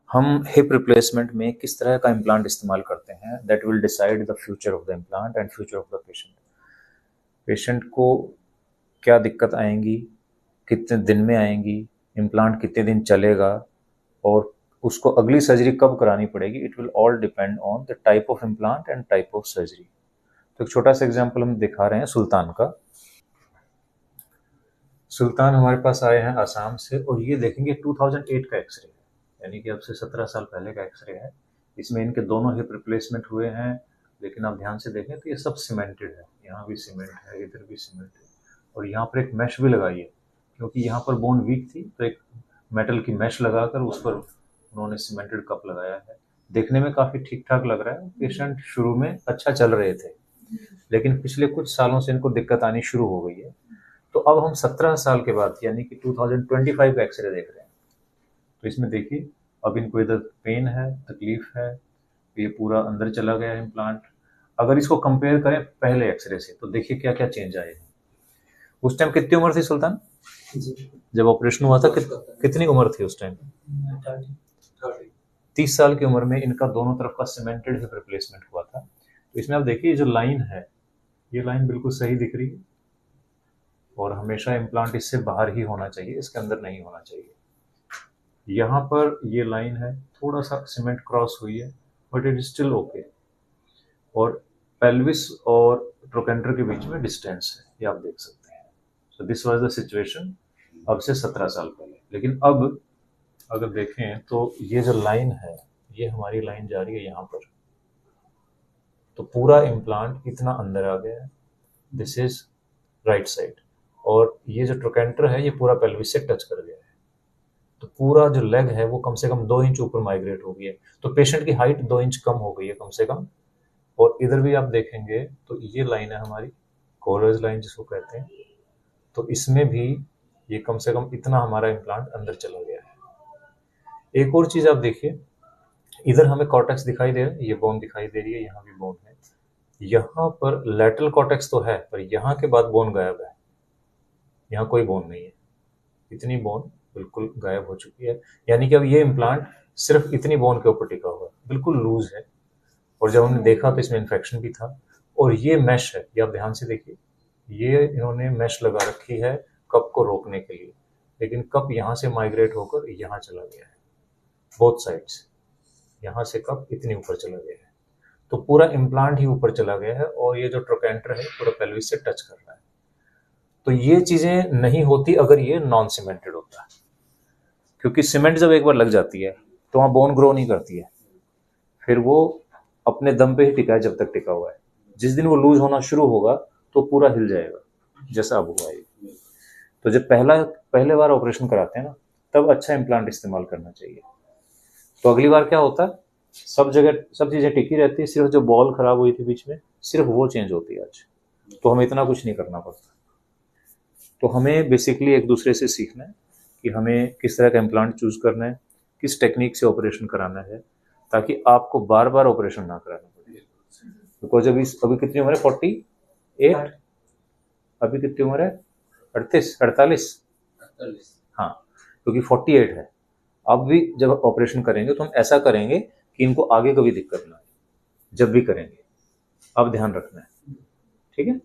हम hip replacement में किस तरह का इम्प्लांट इस्तेमाल करते हैं, that will decide the future of the implant and future of the patient. Patient को क्या दिक्कत आएंगी, कितने दिन में आएंगी, इम्प्लांट कितने दिन चलेगा और उसको अगली सर्जरी कब करानी पड़ेगी, it will all depend on the type of implant and type of surgery. तो एक छोटा सा एग्जांपल हम दिखा रहे हैं सुल्तान का। सुल्तान हमारे पास आए हैं आसाम से और ये देखेंगे 2008 का एक्सरे है, यानी कि अब से 17 साल पहले का एक्सरे है। इसमें इनके दोनों हिप रिप्लेसमेंट हुए हैं, लेकिन आप ध्यान से देखें तो ये सब सीमेंटेड है, यहाँ भी सीमेंट है, इधर भी सीमेंट है और यहाँ पर एक मैश भी लगाई है, क्योंकि यहाँ पर बोन वीक थी तो एक मेटल की मैश लगाकर उस पर उन्होंने सीमेंटेड कप लगाया है। देखने में काफ़ी ठीक ठाक लग रहा है। पेशेंट शुरू में अच्छा चल रहे थे, लेकिन पिछले कुछ सालों से इनको दिक्कत आनी शुरू हो गई है। तो अब हम 17 साल के बाद यानी कि 2025 का एक्सरे देख रहे हैं। तो इसमें देखिए अब इनको इधर पेन है, तकलीफ है, ये पूरा अंदर चला गया है इम्प्लांट। अगर इसको कंपेयर करें पहले एक्सरे से तो देखिए क्या क्या चेंज आए हैं। उस टाइम कितनी उम्र थी सुल्तान जब ऑपरेशन हुआ था? कितनी उम्र थी उस टाइम? 30 साल की उम्र में इनका दोनों तरफ का सीमेंटेड हिप रिप्लेसमेंट हुआ था। तो इसमें आप देखिए जो लाइन है, ये लाइन बिल्कुल सही दिख रही है और हमेशा इम्प्लांट इससे बाहर ही होना चाहिए, इसके अंदर नहीं होना चाहिए। यहाँ पर ये लाइन है, थोड़ा सा सीमेंट क्रॉस हुई है but it is still okay. और पेल्विस और ट्रोकेंटर के बीच में डिस्टेंस है, ये आप देख सकते हैं। So this was the situation अब से 17 साल पहले। लेकिन अब अगर देखें तो ये जो लाइन है, ये हमारी लाइन जा रही है यहाँ पर, तो पूरा इम्प्लांट इतना अंदर आ गया है। दिस इज राइट साइड और ये जो ट्रोकेंटर है ये पूरा पेल्विस से टच कर गया है। तो पूरा जो लेग है वो कम से कम 2 इंच ऊपर माइग्रेट हो गई है। तो पेशेंट की हाइट 2 इंच कम हो गई है कम से कम। और इधर भी आप देखेंगे तो ये लाइन है हमारी कोरस लाइन जिसको कहते हैं, तो इसमें भी ये कम से कम इतना हमारा इम्प्लांट अंदर चला गया है। एक और चीज आप देखिए, इधर हमें कॉर्टेक्स दिखाई दे रहा है, ये बोन दिखाई दे रही है, यहाँ भी बोन है। यहाँ पर लैटरल कॉर्टेक्स तो है पर यहाँ के बाद बोन गायब है, यहाँ कोई बोन नहीं है, इतनी बोन बिल्कुल गायब हो चुकी है। यानी कि अब ये इम्प्लांट सिर्फ इतनी बोन के ऊपर टिका हुआ है, बिल्कुल लूज है। और जब हमने देखा तो इसमें इन्फेक्शन भी था। और ये मैश है, ये आप ध्यान से देखिए, ये इन्होंने मैश लगा रखी है कप को रोकने के लिए, लेकिन कप यहाँ से माइग्रेट होकर यहाँ चला गया है, बोथ साइड्स। यहाँ से कप इतनी ऊपर चला गया है, तो पूरा इम्प्लांट ही ऊपर चला गया है और ये जो ट्रोकेंटर है पूरा पेल्विस से टच कर रहा है। तो ये चीजें नहीं होती अगर ये नॉन सीमेंटेड होता है, क्योंकि सीमेंट जब एक बार लग जाती है तो वहाँ बोन ग्रो नहीं करती है, फिर वो अपने दम पे ही टिका है जब तक टिका हुआ है। जिस दिन वो लूज होना शुरू होगा तो पूरा हिल जाएगा, जैसा अब हुआ है। तो जब पहले बार ऑपरेशन कराते हैं ना, तब अच्छा इम्प्लांट इस्तेमाल करना चाहिए। तो अगली बार क्या होता है, सब जगह सब चीज़ें टिकी रहती है, सिर्फ जो बॉल खराब हुई थी बीच में सिर्फ वो चेंज होती है आज। तो हमें इतना कुछ नहीं करना पड़ता। तो हमें बेसिकली एक दूसरे से सीखना है कि हमें किस तरह का इम्प्लांट चूज करना है, किस टेक्निक से ऑपरेशन कराना है, ताकि आपको बार बार ऑपरेशन ना कराना पड़े। बिकॉज अभी कितनी उम्र है? 48। अभी कितनी उम्र है? 48। हाँ, क्योंकि 48 है। अब भी जब ऑपरेशन करेंगे तो हम ऐसा करेंगे कि इनको आगे कभी दिक्कत ना आए, जब भी करेंगे। अब ध्यान रखना है, ठीक है।